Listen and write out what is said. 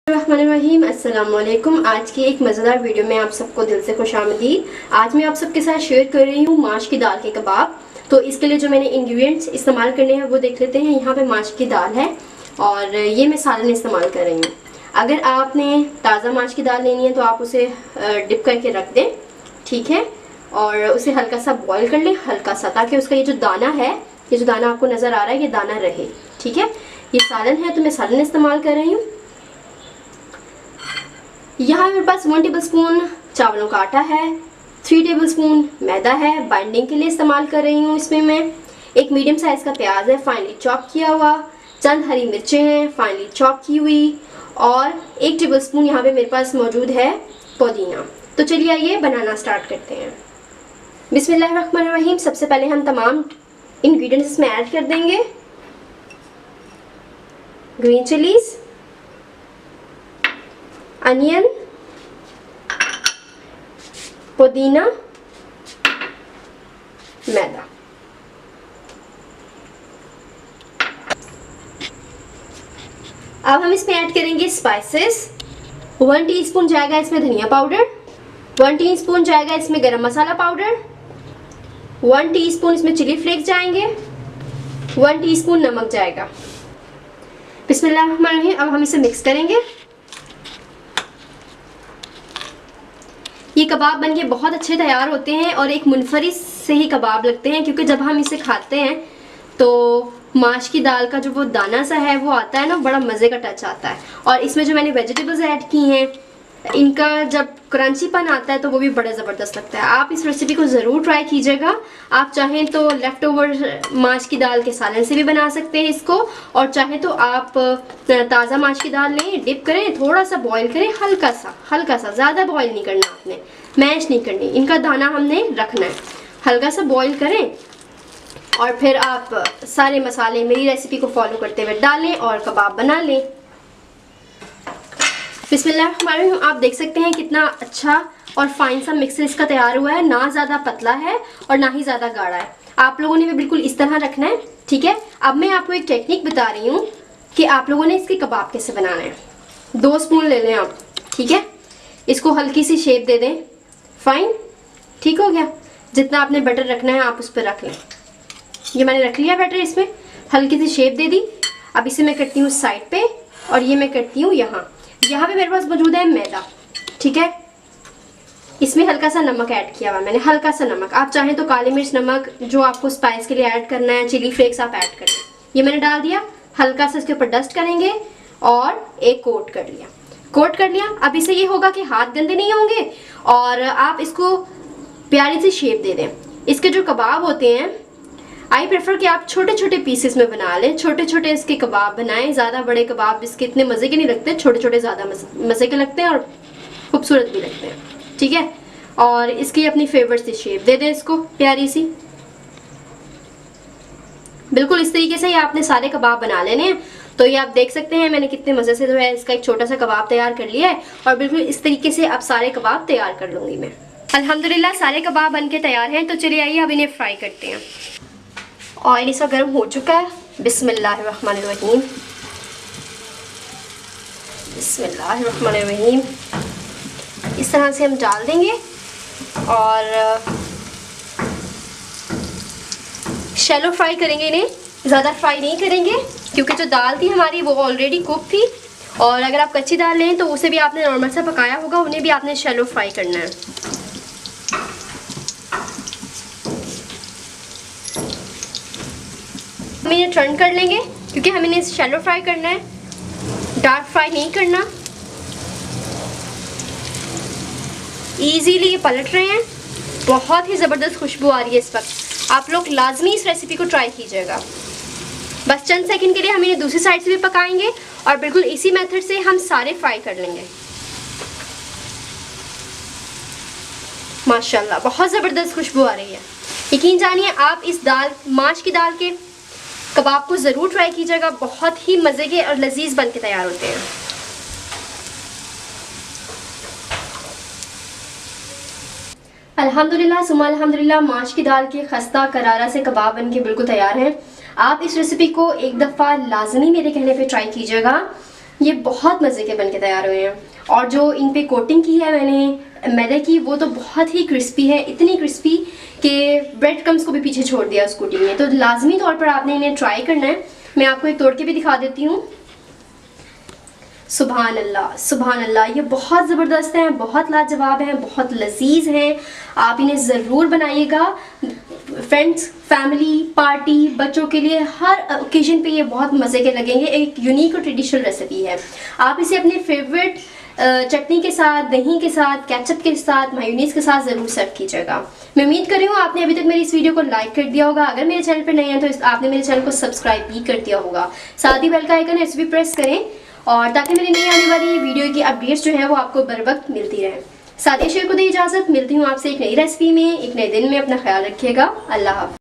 रहीम अस्सलाम वालेकुम। आज की एक मज़ेदार वीडियो में आप सबको दिल से खुशामदीद। आज मैं आप सबके साथ शेयर कर रही हूँ माश की दाल के कबाब। तो इसके लिए जो मैंने इंग्रेडिएंट्स इस्तेमाल करने हैं वो देख लेते हैं। यहाँ पे माश की दाल है और ये मैं सालन इस्तेमाल कर रही हूँ। अगर आपने ताज़ा माश की दाल लेनी है तो आप उसे डिप करके रख दें, ठीक है, और उसे हल्का सा बॉईल कर लें, हल्का सा, ताकि उसका ये जो दाना है, ये जो दाना आपको नज़र आ रहा है, ये दाना रहे, ठीक है। ये सालन है तो मैं सालन इस्तेमाल कर रही हूँ। यहाँ मेरे पास 1 टेबलस्पून चावलों का आटा है, 3 टेबलस्पून मैदा है, बाइंडिंग के लिए इस्तेमाल कर रही हूँ। इसमें मैं एक मीडियम साइज़ का प्याज है फाइनली चॉप किया हुआ, चंद हरी मिर्चें हैं फाइनली चॉप की हुई, और 1 टेबलस्पून यहाँ पे मेरे पास मौजूद है पुदीना। तो चलिए आइए बनाना स्टार्ट करते हैं। बिस्मिल्लाहिर्रहमानिर्रहीम। सबसे पहले हम तमाम इंग्रेडिएंट्स इसमें ऐड कर देंगे। ग्रीन चिलीज, अनियन, पुदीना, मैदा। अब हम इसमें ऐड करेंगे स्पाइसेस। 1 टीस्पून जाएगा इसमें धनिया पाउडर, 1 टीस्पून जाएगा इसमें गरम मसाला पाउडर, 1 टीस्पून इसमें चिली फ्लेक्स जाएंगे, 1 टीस्पून नमक जाएगा। बिस्मिल्लाहिर्रहमानिर्रहीम। अब हम इसे मिक्स करेंगे। ये कबाब बनके बहुत अच्छे तैयार होते हैं और एक मुनफरिद से ही कबाब लगते हैं, क्योंकि जब हम इसे खाते हैं तो माश की दाल का जो वो दाना सा है वो आता है ना, बड़ा मज़े का टच आता है। और इसमें जो मैंने वेजिटेबल्स ऐड की हैं, इनका जब क्रंचीपन आता है तो वो भी बड़ा ज़बरदस्त लगता है। आप इस रेसिपी को ज़रूर ट्राई कीजिएगा। आप चाहें तो लेफ़्ट ओवर माश की दाल के सालन से भी बना सकते हैं इसको, और चाहें तो आप ताज़ा माश की दाल लें, डिप करें, थोड़ा सा बॉईल करें, हल्का सा, ज़्यादा बॉईल नहीं करना आपने, मैश नहीं करनी, इनका दाना हमने रखना है। हल्का सा बॉईल करें और फिर आप सारे मसाले मेरी रेसिपी को फॉलो करते हुए डालें और कबाब बना लें। बिस्मिल्लाहिर्रहमानिर्रहीम। आप देख सकते हैं कितना अच्छा और फाइन सा मिक्सर इसका तैयार हुआ है, ना ज़्यादा पतला है और ना ही ज़्यादा गाढ़ा है। आप लोगों ने भी बिल्कुल इस तरह रखना है, ठीक है। अब मैं आपको एक टेक्निक बता रही हूँ कि आप लोगों ने इसके कबाब कैसे बनाना है। 2 स्पून ले लें आप, ठीक है। इसको हल्की सी शेप दे दें, फाइन, ठीक हो गया। जितना आपने बटर रखना है आप उस पर रख लें। ये मैंने रख लिया बटर, इसमें हल्की सी शेप दे दी। अब इसे मैं करती हूँ साइड पे और ये मैं करती हूँ यहाँ पे मेरे पास मौजूद है मैदा, ठीक है। इसमें हल्का सा नमक ऐड किया हुआ मैंने, हल्का सा नमक। आप चाहें तो काली मिर्च नमक जो आपको स्पाइस के लिए ऐड करना है, चिली फ्लेक्स आप ऐड करें। ये मैंने डाल दिया, हल्का सा इसके ऊपर डस्ट करेंगे और एक कोट कर लिया। अब इससे ये होगा कि हाथ गंदे नहीं होंगे और आप इसको प्यारी सी शेप दे दें। इसके जो कबाब होते हैं, आई प्रेफर कि आप छोटे छोटे पीसेस में बना लें, छोटे छोटे इसके कबाब बनाएं। ज़्यादा बड़े कबाब इसके इतने मज़े के नहीं लगते, छोटे छोटे ज़्यादा मज़े के लगते हैं और खूबसूरत भी लगते हैं, ठीक है। और इसकी अपनी फेवरेट सी शेप दे दें इसको, प्यारी सी। बिल्कुल इस तरीके से ही आपने सारे कबाब बना लेने हैं। तो ये आप देख सकते हैं मैंने कितने मज़े से जो है इसका एक छोटा सा कबाब तैयार कर लिया है, और बिल्कुल इस तरीके से अब सारे कबाब तैयार कर लूँगी मैं। अल्हम्दुलिल्लाह सारे कबाब बन के तैयार हैं। तो चलिए आइए अब इन्हें फ्राई करते हैं। ऑयल इसका गर्म हो चुका है। बिस्मिल्लाहिर्रहमानिर्रहीम। इस तरह से हम डाल देंगे और शैलो फ्राई करेंगे इन्हें, ज़्यादा फ्राई नहीं करेंगे, क्योंकि जो दाल थी हमारी वो ऑलरेडी कुक थी। और अगर आप कच्ची दाल लें तो उसे भी आपने नॉर्मल सा पकाया होगा, उन्हें भी आपने शैलो फ्राई करना है। हम इन्हें टर्न कर लेंगे, क्योंकि हम इन्हें शैलो फ्राई करना है, डार्क फ्राई नहीं करना। इजीली ये पलट रहे हैं, बहुत ही ज़बरदस्त खुशबू आ रही है इस वक्त। आप लोग लाजमी इस रेसिपी को ट्राई कीजिएगा। बस चंद सेकंड के लिए हम इन्हें दूसरी साइड से भी पकाएंगे और बिल्कुल इसी मेथड से हम सारे फ्राई कर लेंगे। माशाल्लाह बहुत ज़बरदस्त खुशबू आ रही है। यकीन जानिए आप इस माश की दाल के कबाब को ज़रूर ट्राई कीजिएगा, बहुत ही मज़े के और लजीज बन के तैयार होते हैं। अल्हम्दुलिल्लाह सुम्मा अल्हम्दुलिल्लाह, माश की दाल के खस्ता करारा से कबाब बन के बिल्कुल तैयार हैं। आप इस रेसिपी को एक दफ़ा लाजमी मेरे कहने पे ट्राई कीजिएगा। ये बहुत मज़े के बन के तैयार हुए हैं। और जो इन पे कोटिंग की है मैंने मैदे की, वो तो बहुत ही क्रिस्पी है, इतनी क्रिस्पी कि ब्रेड क्रम्स को भी पीछे छोड़ दिया उस कोटिंग ने। तो लाजमी तौर पर आपने इन्हें ट्राई करना है। मैं आपको एक तोड़ के भी दिखा देती हूँ। सुभान अल्लाह, सुभान अल्लाह, ये बहुत ज़बरदस्त हैं, बहुत लाजवाब हैं, बहुत लजीज हैं। आप इन्हें ज़रूर बनाइएगा। फ्रेंड्स, फैमिली, पार्टी, बच्चों के लिए हर ओकेजन पे ये बहुत मज़े के लगेंगे। एक यूनिक और ट्रेडिशनल रेसिपी है। आप इसे अपने फेवरेट चटनी के साथ, दही के साथ, केचप के साथ, मायोनीज के साथ ज़रूर सर्व कीजिएगा। मैं उम्मीद कर रही हूँ आपने अभी तक मेरी इस वीडियो को लाइक कर दिया होगा। अगर मेरे चैनल पर नए हैं तो आपने मेरे चैनल को सब्सक्राइब भी कर दिया होगा। साथ ही बेल का आइकन है, इसे भी प्रेस करें, और ताकि मेरी नई आने वाली वीडियो की अपडेट्स जो है वो आपको बर वक्त मिलती रहे। साथ ही शेयर को दी इजाज़त। मिलती हूँ आपसे एक नई रेसिपी में, एक नए दिन में। अपना ख्याल रखिएगा। अल्लाह हाफ़िज़।